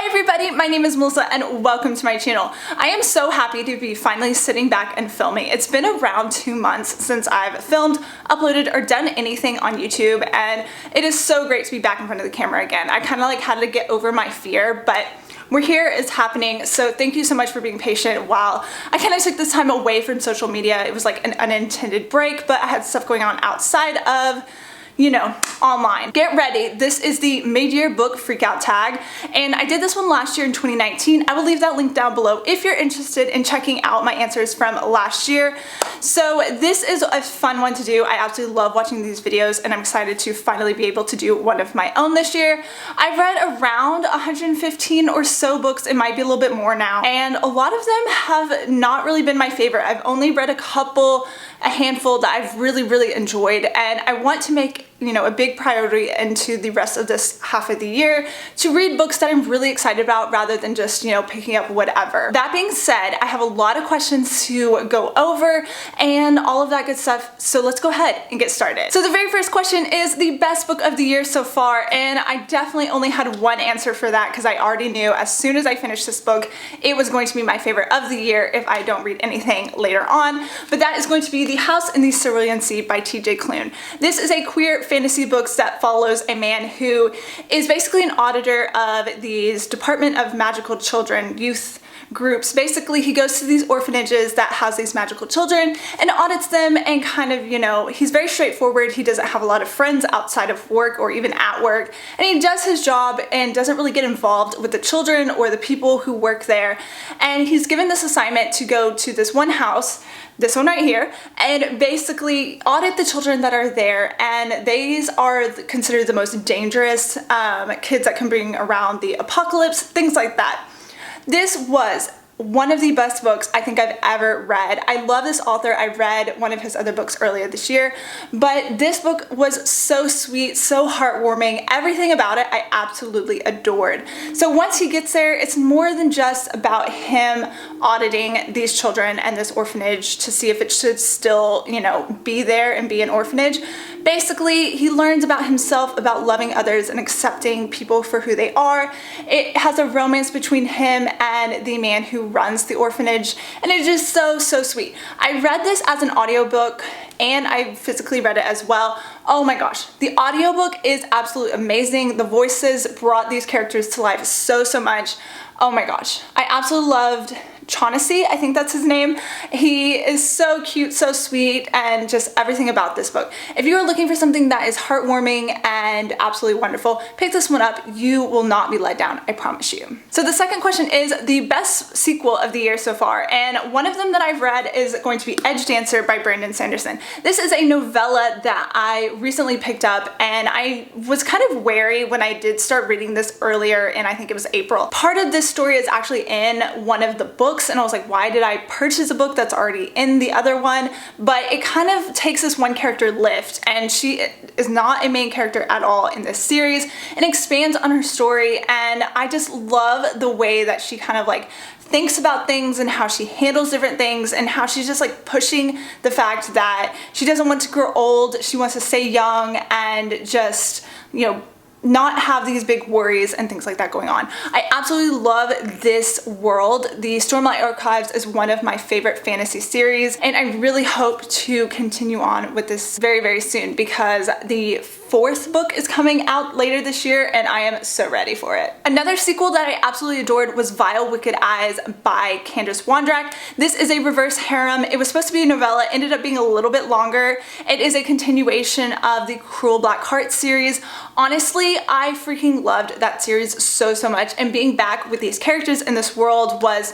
Hi everybody, my name is Melissa and welcome to my channel. I am so happy to be finally sitting back and filming. It's been around 2 months since I've filmed, uploaded, or done anything on YouTube, and it is so great to be back in front of the camera again. I kind of had to get over my fear, but we're here, it's happening, so thank you so much for being patient while I kind of took this time away from social media. It was like an unintended break, but I had stuff going on outside of, online. Get ready, this is the mid-year book Freakout tag, and I did this one last year in 2019. I will leave that link down below if you're interested in checking out my answers from last year. So this is a fun one to do. I absolutely love watching these videos, and I'm excited to finally be able to do one of my own this year. I've read around 115 or so books, it might be a little bit more now, and a lot of them have not really been my favorite. I've only read a handful that I've really enjoyed, and I want to make a big priority into the rest of this half of the year to read books that I'm really excited about rather than just picking up whatever. That being said, I have a lot of questions to go over and all of that good stuff, so let's go ahead and get started. So the very first question is the best book of the year so far, and I definitely only had one answer for that because I already knew as soon as I finished this book it was going to be my favorite of the year if I don't read anything later on, but that is going to be The House in the Cerulean Sea by TJ Klune. This is a queer fantasy books that follows a man who is basically an auditor of these Department of Magical Children youth groups. Basically, he goes to these orphanages that house these magical children and audits them, and kind of, he's very straightforward. He doesn't have a lot of friends outside of work or even at work, and he does his job and doesn't really get involved with the children or the people who work there. And he's given this assignment to go to this one house, this one right here, and basically audit the children that are there, and these are considered the most dangerous kids that can bring around the apocalypse, things like that. This was one of the best books I think I've ever read. I love this author. I read one of his other books earlier this year, but this book was so sweet, so heartwarming. Everything about it I absolutely adored. So once he gets there, it's more than just about him auditing these children and this orphanage to see if it should still, be there and be an orphanage. Basically, he learns about himself, about loving others and accepting people for who they are. It has a romance between him and the man who runs the orphanage, and it is so sweet. I read this as an audiobook and I physically read it as well. Oh my gosh, the audiobook is absolutely amazing. The voices brought these characters to life so much. Oh my gosh, I absolutely loved Shaughnessy, I think that's his name. He is so cute, so sweet, and just everything about this book. If you are looking for something that is heartwarming and absolutely wonderful, pick this one up. You will not be let down, I promise you. So the second question is the best sequel of the year so far, and one of them that I've read is going to be Edge Dancer by Brandon Sanderson. This is a novella that I recently picked up, and I was kind of wary when I did start reading this earlier, and I think it was April. Part of this story is actually in one of the books, and I was like, why did I purchase a book that's already in the other one? But it kind of takes this one character, Lift, and she is not a main character at all in this series, and expands on her story, and I just love the way that she kind of thinks about things and how she handles different things, and how she's just pushing the fact that she doesn't want to grow old, she wants to stay young and just, not have these big worries and things like that going on. I absolutely love this world. The Stormlight Archives is one of my favorite fantasy series, and I really hope to continue on with this very soon because the fourth book is coming out later this year and I am so ready for it. Another sequel that I absolutely adored was Vile Wicked Eyes by Candace Wondrak. This is a reverse harem. It was supposed to be a novella, ended up being a little bit longer. It is a continuation of the Cruel Black Heart series. Honestly, I freaking loved that series so much, and being back with these characters in this world was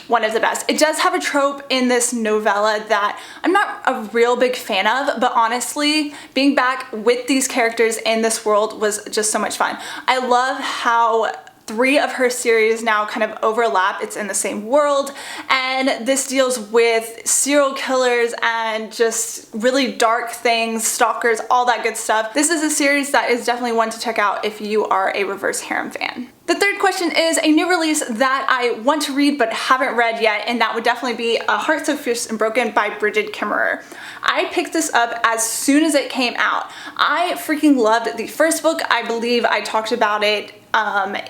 one of the best. It does have a trope in this novella that I'm not a real big fan of, but honestly, being back with these characters in this world was just so much fun. I love how 3 of her series now kind of overlap. It's in the same world, and this deals with serial killers and just really dark things, stalkers, all that good stuff. This is a series that is definitely one to check out if you are a reverse harem fan. The third question is a new release that I want to read but haven't read yet, and that would definitely be A Heart So Fierce and Broken by Bridget Kimmerer. I picked this up as soon as it came out. I freaking loved the first book. I believe I talked about it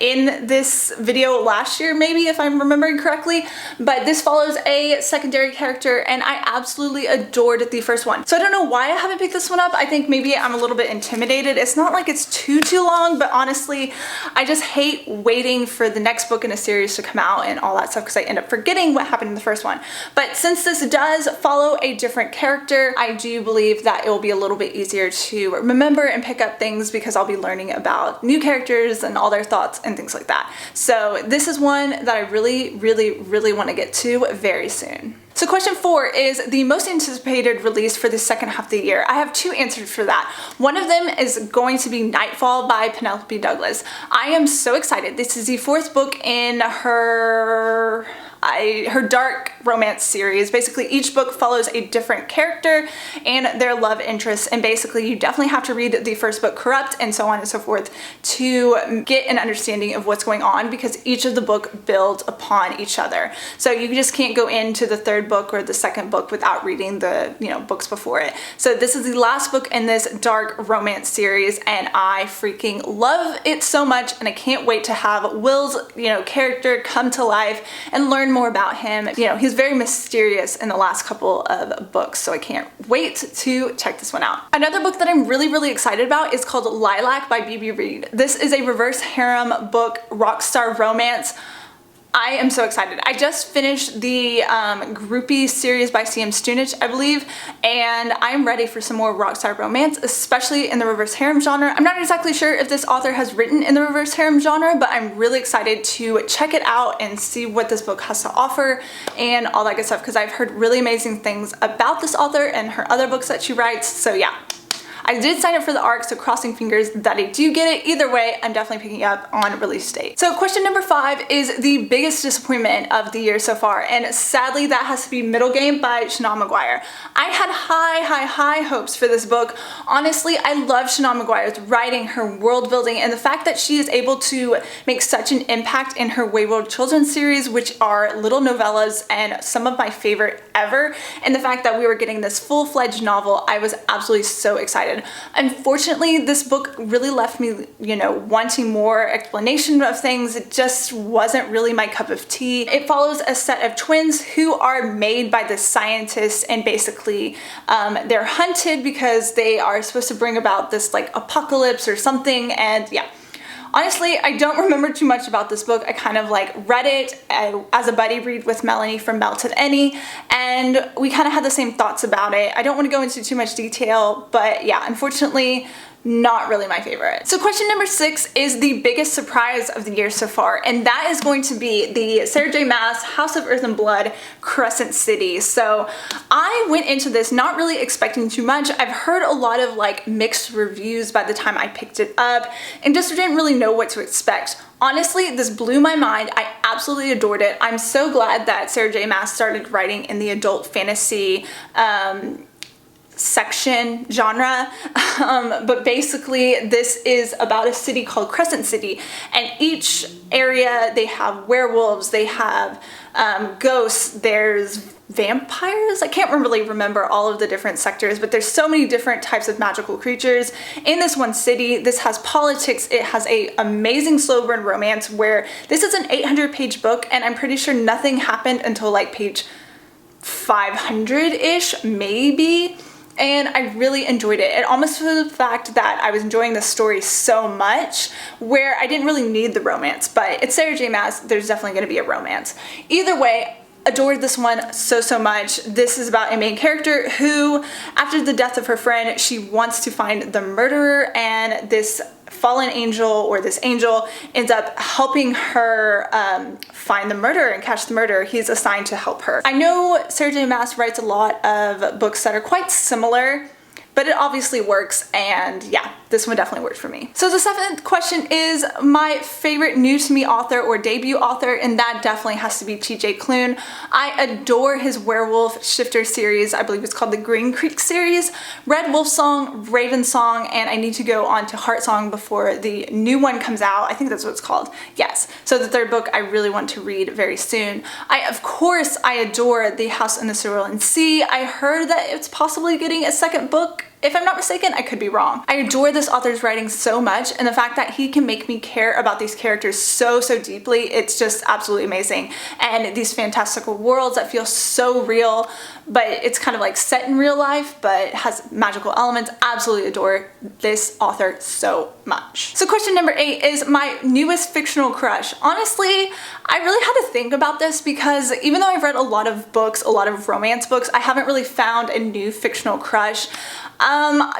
in this video last year, maybe, if I'm remembering correctly, but this follows a secondary character and I absolutely adored the first one. So I don't know why I haven't picked this one up. I think maybe I'm a little bit intimidated. It's not like it's too long, but honestly, I just hate waiting for the next book in a series to come out and all that stuff because I end up forgetting what happened in the first one. But since this does follow a different character, I do believe that it will be a little bit easier to remember and pick up things because I'll be learning about new characters and all their thoughts and things like that. So this is one that I really want to get to very soon. So question 4 is the most anticipated release for the second half of the year. I have 2 answers for that. One of them is going to be Nightfall by Penelope Douglas. I am so excited. This is the 4th book in her dark romance series. Basically, each book follows a different character and their love interest, and basically you definitely have to read the first book, Corrupt, and so on and so forth to get an understanding of what's going on because each of the book builds upon each other. So you just can't go into the 3rd book or the 2nd book without reading the books before it. So this is the last book in this dark romance series and I freaking love it so much, and I can't wait to have Will's character come to life and learn more about him. He's very mysterious in the last couple of books, so I can't wait to check this one out. Another book that I'm really excited about is called Lilac by B.B. Reed. This is a reverse harem book, rockstar romance. I am so excited. I just finished the Groupie series by C.M. Stunich, I believe, and I'm ready for some more rockstar romance, especially in the reverse harem genre. I'm not exactly sure if this author has written in the reverse harem genre, but I'm really excited to check it out and see what this book has to offer and all that good stuff because I've heard really amazing things about this author and her other books that she writes, so yeah. I did sign up for the ARC, so crossing fingers that I do get it. Either way, I'm definitely picking up on release date. So question number 5 is the biggest disappointment of the year so far, and sadly that has to be Middlegame by Shannon Maguire. I had high hopes for this book. Honestly, I love Shannon Maguire's writing, her world building, and the fact that she is able to make such an impact in her Wayward Children series, which are little novellas and some of my favorite ever, and the fact that we were getting this full-fledged novel, I was absolutely so excited. Unfortunately, this book really left me, wanting more explanation of things. It just wasn't really my cup of tea. It follows a set of twins who are made by this scientist, and basically they're hunted because they are supposed to bring about this like apocalypse or something, and yeah. Honestly, I don't remember too much about this book. I kind of read it as a buddy read with Melanie from Melted Any, and we kind of had the same thoughts about it. I don't want to go into too much detail, but yeah, unfortunately, not really my favorite. So question number 6 is the biggest surprise of the year so far, and that is going to be the Sarah J. Maas House of Earth and Blood Crescent City. So I went into this not really expecting too much. I've heard a lot of mixed reviews by the time I picked it up and just didn't really know what to expect. Honestly, this blew my mind. I absolutely adored it. I'm so glad that Sarah J. Maas started writing in the adult fantasy section genre, but basically this is about a city called Crescent City, and each area they have werewolves, they have ghosts, there's vampires. I can't really remember all of the different sectors, but there's so many different types of magical creatures in this one city. This has politics. It has a amazing slow burn romance where this is an 800-page book, and I'm pretty sure nothing happened until page 500-ish, maybe. And I really enjoyed it. It almost was the fact that I was enjoying the story so much where I didn't really need the romance, but it's Sarah J. Maas, there's definitely going to be a romance. Either way, adored this one so much. This is about a main character who, after the death of her friend, she wants to find the murderer, and this fallen angel, or this angel, ends up helping her find the murderer and catch the murderer. He's assigned to help her. I know Sarah J. Maas writes a lot of books that are quite similar, but it obviously works, and yeah, this one definitely worked for me. So the 7th question is my favorite new to me author or debut author, and that definitely has to be TJ Klune. I adore his Werewolf Shifter series. I believe it's called the Green Creek series. Read Wolf Song, Raven Song, and I need to go on to Heart Song before the new one comes out. I think that's what it's called. Yes. So the 3rd book I really want to read very soon. Of course, I adore The House in the Cerulean Sea. I heard that it's possibly getting a 2nd book if I'm not mistaken. I could be wrong. I adore this author's writing so much, and the fact that he can make me care about these characters so deeply, it's just absolutely amazing. And these fantastical worlds that feel so real, but it's kind of like set in real life, but has magical elements. Absolutely adore this author so much. So question number 8 is my newest fictional crush. Honestly, I really had to think about this because even though I've read a lot of books, a lot of romance books, I haven't really found a new fictional crush.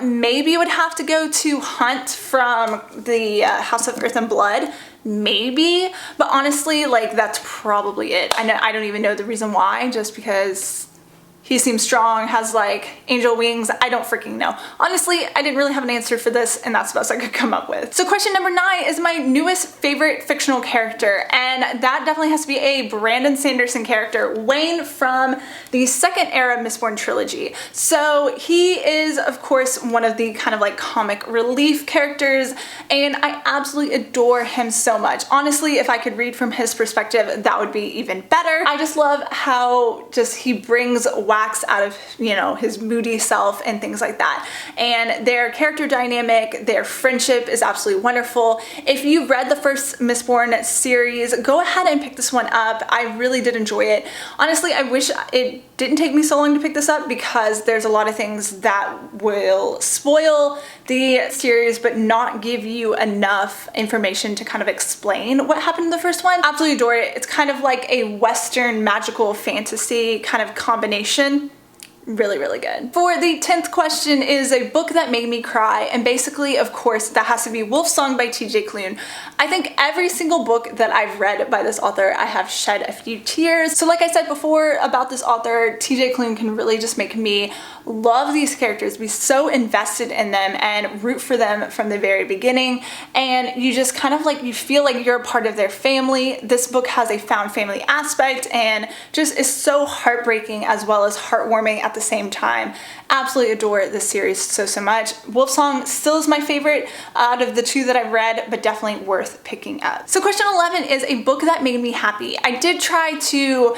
Maybe it would have to go to Hunt from the House of Earth and Blood. Maybe, but honestly, like, that's probably it. I don't even know the reason why, just because he seems strong, has like angel wings. I don't freaking know. Honestly, I didn't really have an answer for this, and that's the best I could come up with. So question number 9 is my newest favorite fictional character, and that definitely has to be a Brandon Sanderson character, Wayne from the second era Mistborn trilogy. So he is, of course, one of the kind of like comic relief characters, and I absolutely adore him so much. Honestly, if I could read from his perspective, that would be even better. I just love how just he brings wax out of, you know, his moody self and things like that. And their character dynamic, their friendship is absolutely wonderful. If you read the first Mistborn series, go ahead and pick this one up. I really did enjoy it. Honestly, I wish it didn't take me so long to pick this up because there's a lot of things that will spoil the series but not give you enough information to kind of explain what happened in the first one. Absolutely adore it. It's kind of like a Western magical fantasy kind of combination. Really good. For the 10th question is a book that made me cry, and basically, of course, that has to be Wolf Song by TJ Klune. I think every single book that I've read by this author, I have shed a few tears. So like I said before about this author, TJ Klune can really just make me love these characters, be so invested in them, and root for them from the very beginning. And you just kind of like, you feel like you're a part of their family. This book has a found family aspect and just is so heartbreaking as well as heartwarming at the same time. Absolutely adore this series so much. Wolf Song still is my favorite out of the 2 that I've read, but definitely worth picking up. So question 11 is a book that made me happy. I did try to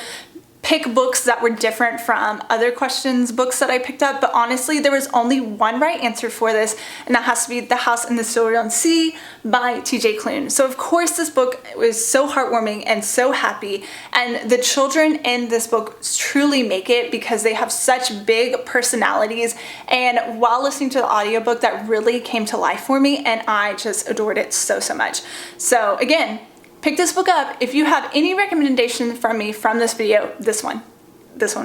pick books that were different from other questions books that I picked up, but honestly there was only one right answer for this, and that has to be The House in the Cerulean Sea by TJ Klune. So of course this book was so heartwarming and so happy, and the children in this book truly make it because they have such big personalities, and while listening to the audiobook that really came to life for me, and I just adored it so much. So again, pick this book up. If you have any recommendation from me from this video, this one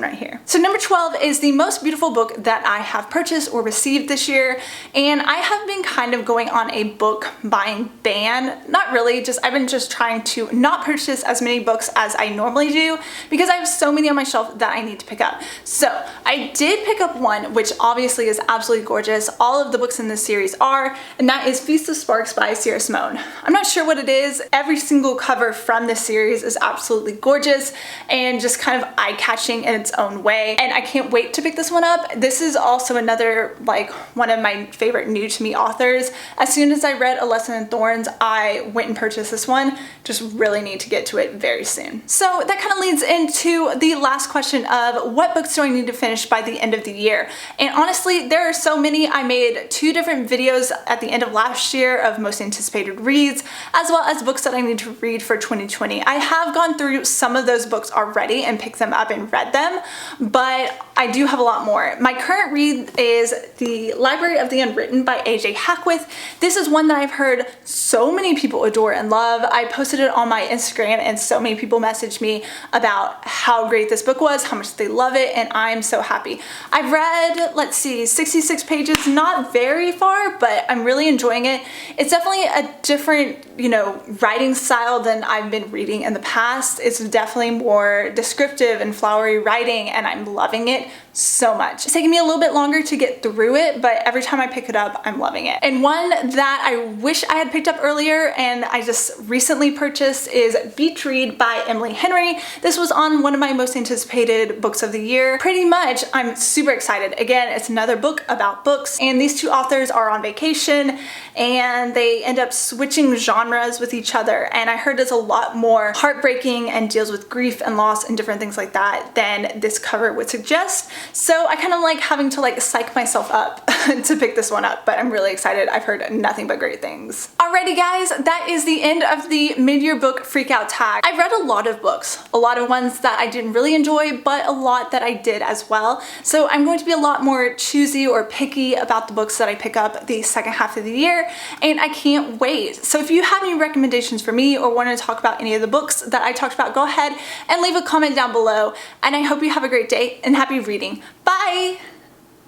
right here. So number 12 is the most beautiful book that I have purchased or received this year, and I have been kind of going on a book buying ban. Not really, I've been just trying to not purchase as many books as I normally do because I have so many on my shelf that I need to pick up. So I did pick up one, which obviously is absolutely gorgeous. All of the books in this series are, and that is Feast of Sparks by Sierra Simone. I'm not sure what it is. Every single cover from this series is absolutely gorgeous and just kind of eye-catching in its own way, and I can't wait to pick this one up. This is also another like one of my favorite new to me authors. As soon as I read A Lesson in Thorns, I went and purchased this one. Just really need to get to it very soon. So that kind of leads into the last question of what books do I need to finish by the end of the year? And honestly, there are so many. I made 2 different videos at the end of last year of most anticipated reads, as well as books that I need to read for 2020. I have gone through some of those books already and picked them up and read them, but I do have a lot more. My current read is The Library of the Unwritten by A.J. Hackworth. This is one that I've heard so many people adore and love. I posted it on my Instagram and so many people messaged me about how great this book was, how much they love it, and I'm so happy. I've read, let's see, 66 pages, not very far, but I'm really enjoying it. It's definitely a different, writing style than I've been reading in the past. It's definitely more descriptive and flowery writing, and I'm loving it so much. It's taking me a little bit longer to get through it, but every time I pick it up, I'm loving it. And one that I wish I had picked up earlier and I just recently purchased is Beach Read by Emily Henry. This was on one of my most anticipated books of the year. Pretty much, I'm super excited. Again, it's another book about books, and these 2 authors are on vacation and they end up switching genres with each other, and I heard it's a lot more heartbreaking and deals with grief and loss and different things like that than this cover would suggest. So I kind of like having to like psych myself up to pick this one up, but I'm really excited. I've heard nothing but great things. Alrighty guys, that is the end of the mid-year book Freakout tag. I've read a lot of books, a lot of ones that I didn't really enjoy, but a lot that I did as well. So I'm going to be a lot more choosy or picky about the books that I pick up the second half of the year, and I can't wait. So if you have any recommendations for me or want to talk about any of the books that I talked about, go ahead and leave a comment down below, and I hope you have a great day and happy reading. Bye!